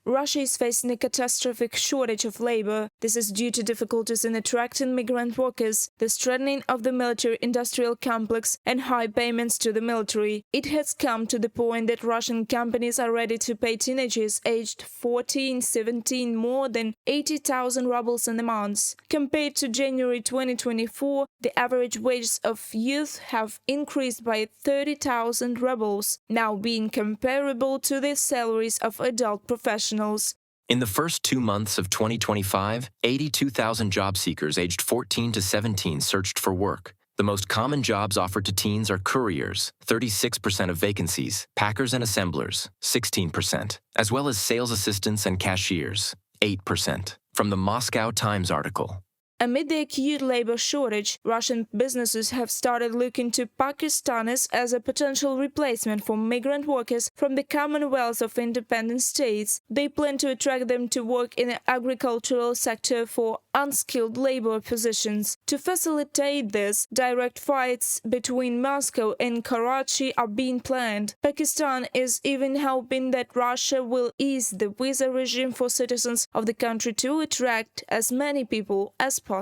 Russia is facing a catastrophic shortage of labor. This is due to difficulties in attracting migrant workers, the strengthening of the military-industrial complex, and high payments to the military. It has come to the point that Russian companies are ready to pay teenagers aged 14-17 more than 80,000 rubles in a month. Compared to January 2024, the average wages of youth have increased by 30,000 rubles, now being comparable to the salaries of adult professionals. In the first 2 months of 2025, 82,000 job seekers aged 14 to 17 searched for work. The most common jobs offered to teens are couriers, 36% of vacancies, packers and assemblers, 16%, as well as sales assistants and cashiers, 8%. From the Moscow Times article. Amid the acute labor shortage, Russian businesses have started looking to Pakistanis as a potential replacement for migrant workers from the Commonwealth of Independent States. They plan to attract them to work in the agricultural sector for unskilled labor positions. To facilitate this, direct flights between Moscow and Karachi are being planned. Pakistan is even hoping that Russia will ease the visa regime for citizens of the country to attract as many people as possible.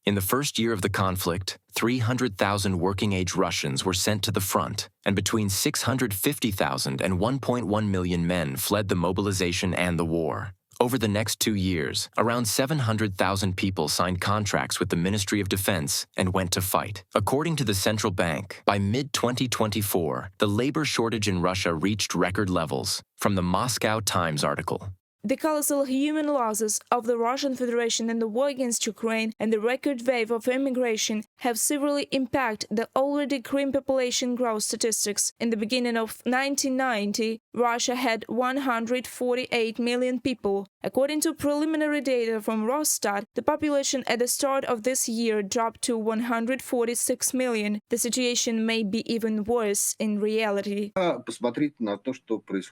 In the first year of the conflict, 300,000 working-age Russians were sent to the front, and between 650,000 and 1.1 million men fled the mobilization and the war. Over the next 2 years, around 700,000 people signed contracts with the Ministry of Defense and went to fight. According to the central bank, by mid-2024, the labor shortage in Russia reached record levels. From the Moscow Times article. The colossal human losses of the Russian Federation in the war against Ukraine and the record wave of emigration have severely impacted the already grim population growth statistics. In the beginning of 1990, Russia had 148 million people. According to preliminary data from Росстат, the population at the start of this year dropped to 146 million. The situation may be even worse in reality.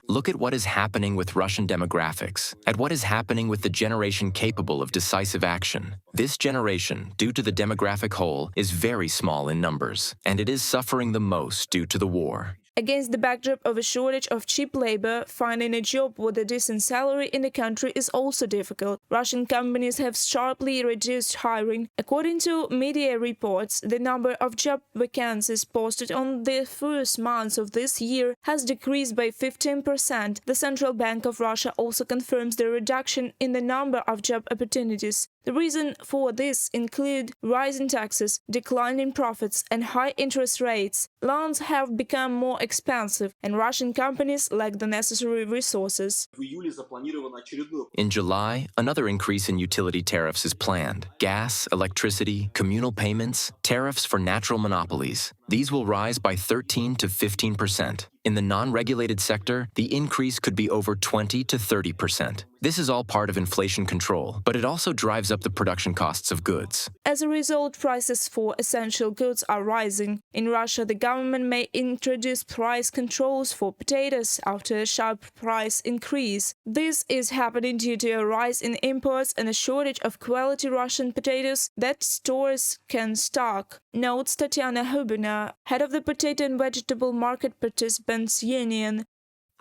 Look at what is happening with Russian demographics. At what is happening with the generation capable of decisive action. This generation, due to the demographic hole, is very small in numbers, and it is suffering the most due to the war. Against the backdrop of a shortage of cheap labor, finding a job with a decent salary in the country is also difficult. Russian companies have sharply reduced hiring. According to media reports, the number of job vacancies posted on the first months of this year has decreased by 15%. The Central Bank of Russia also confirms the reduction in the number of job opportunities. The reason for this include rising taxes, declining profits, and high interest rates. Loans have become more expensive, and Russian companies lack the necessary resources. In July, another increase in utility tariffs is planned. Gas, electricity, communal payments, tariffs for natural monopolies. These will rise by 13 to 15%. In the non-regulated sector, the increase could be over 20 to 30%. This is all part of inflation control, but it also drives up the production costs of goods. As a result, prices for essential goods are rising. In Russia, the government may introduce price controls for potatoes after a sharp price increase. This is happening due to a rise in imports and a shortage of quality Russian potatoes that stores can stock, notes Tatiana Hubina, head of the Potato and Vegetable Market Participants Union.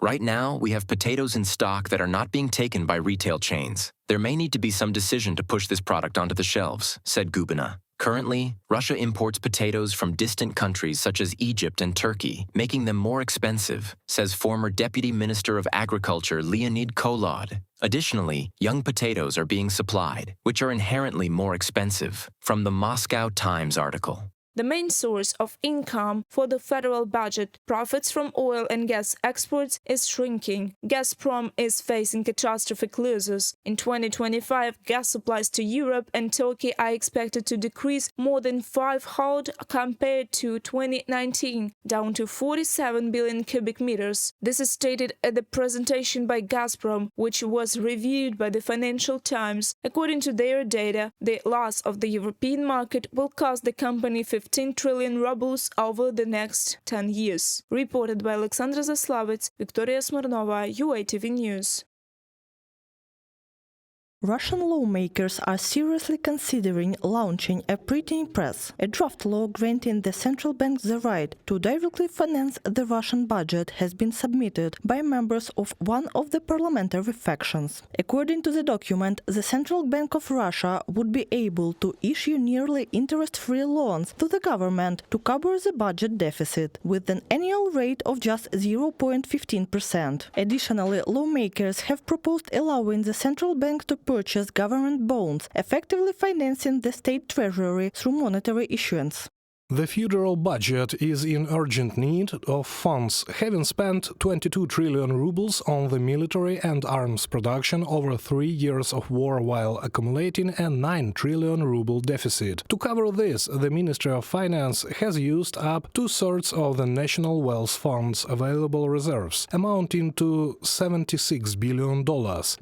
Right now, we have potatoes in stock that are not being taken by retail chains. There may need to be some decision to push this product onto the shelves, said Gubina. Currently, Russia imports potatoes from distant countries such as Egypt and Turkey, making them more expensive, says former Deputy Minister of Agriculture Leonid Kolod. Additionally, young potatoes are being supplied, which are inherently more expensive. From the Moscow Times article. The main source of income for the federal budget, profits from oil and gas exports, is shrinking. Gazprom is facing catastrophic losses. In 2025, gas supplies to Europe and Turkey are expected to decrease more than fivefold compared to 2019, down to 47 billion cubic meters. This is stated at the presentation by Gazprom, which was reviewed by the Financial Times. According to their data, the loss of the European market will cost the company 15 trillion rubles over the next 10 years. Reported by Alexandra Zaslavets, Victoria Smirnova, UATV News. Russian lawmakers are seriously considering launching a printing press, a draft law granting the central bank the right to directly finance the Russian budget has been submitted by members of one of the parliamentary factions. According to the document, the Central Bank of Russia would be able to issue nearly interest-free loans to the government to cover the budget deficit, with an annual rate of just 0.15%. Additionally, lawmakers have proposed allowing the central bank to purchase government bonds, effectively financing the state treasury through monetary issuance. The federal budget is in urgent need of funds, having spent 22 trillion rubles on the military and arms production over 3 years of war while accumulating a 9 trillion ruble deficit. To cover this, the Ministry of Finance has used up 2/3 of the National Wealth Fund's available reserves, amounting to $76 billion.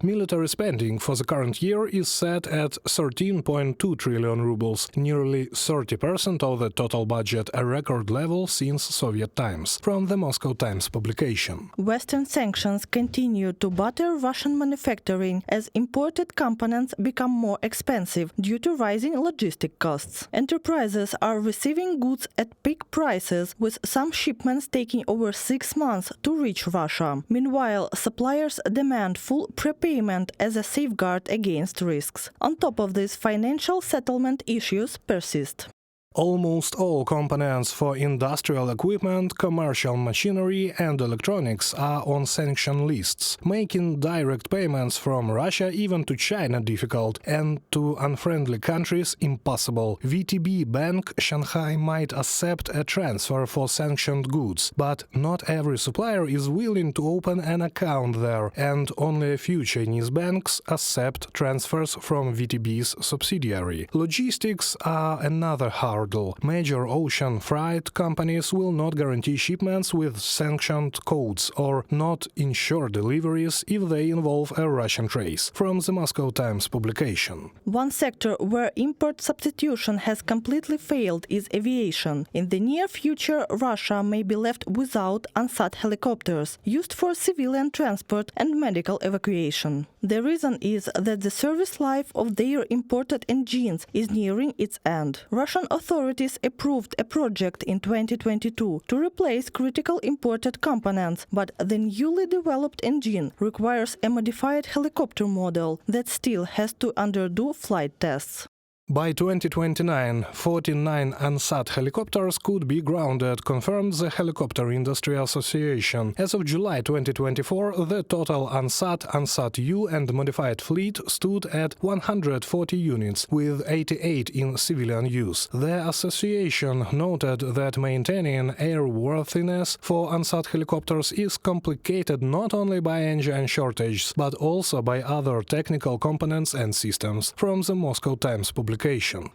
Military spending for the current year is set at 13.2 trillion rubles, nearly 30% of the total budget, a record level since Soviet times, from the Moscow Times publication. Western sanctions continue to batter Russian manufacturing as imported components become more expensive due to rising logistic costs. Enterprises are receiving goods at peak prices, with some shipments taking over 6 months to reach Russia. Meanwhile, suppliers demand full prepayment as a safeguard against risks. On top of this, financial settlement issues persist. Almost all components for industrial equipment, commercial machinery and electronics are on sanction lists, making direct payments from Russia even to China difficult and to unfriendly countries impossible. VTB Bank Shanghai might accept a transfer for sanctioned goods, but not every supplier is willing to open an account there, and only a few Chinese banks accept transfers from VTB's subsidiary. Logistics are another hurdle. Major ocean freight companies will not guarantee shipments with sanctioned codes or not ensure deliveries if they involve a Russian trace, from the Moscow Times publication. One sector where import substitution has completely failed is aviation. In the near future, Russia may be left without Ansat helicopters, used for civilian transport and medical evacuation. The reason is that the service life of their imported engines is nearing its end. Russian authorities approved a project in 2022 to replace critical imported components, but the newly developed engine requires a modified helicopter model that still has to undergo flight tests. By 2029, 49 Ansat helicopters could be grounded, confirmed the Helicopter Industry Association. As of July 2024, the total Ansat-U and modified fleet stood at 140 units, with 88 in civilian use. The association noted that maintaining airworthiness for Ansat helicopters is complicated not only by engine shortages, but also by other technical components and systems, from the Moscow Times publication.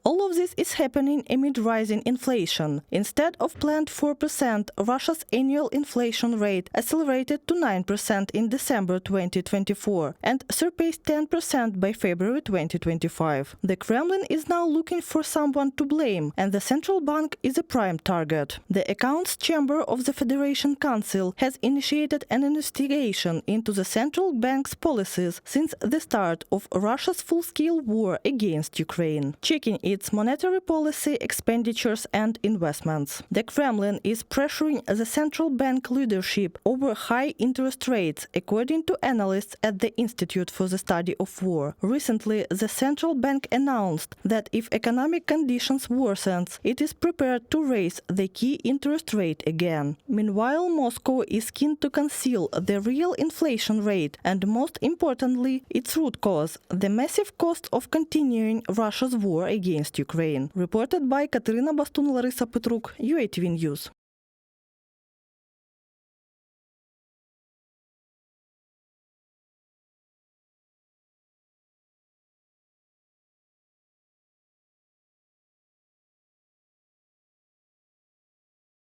All of this is happening amid rising inflation. Instead of planned 4%, Russia's annual inflation rate accelerated to 9% in December 2024 and surpassed 10% by February 2025. The Kremlin is now looking for someone to blame, and the central bank is a prime target. The Accounts Chamber of the Federation Council has initiated an investigation into the central bank's policies since the start of Russia's full-scale war against Ukraine, checking its monetary policy, expenditures and investments. The Kremlin is pressuring the central bank leadership over high interest rates, according to analysts at the Institute for the Study of War. Recently, the central bank announced that if economic conditions worsen, it is prepared to raise the key interest rate again. Meanwhile, Moscow is keen to conceal the real inflation rate and, most importantly, its root cause, the massive cost of continuing Russia's war against Ukraine. Reported by Katerina Bastun, Larissa Petruk, UATV News.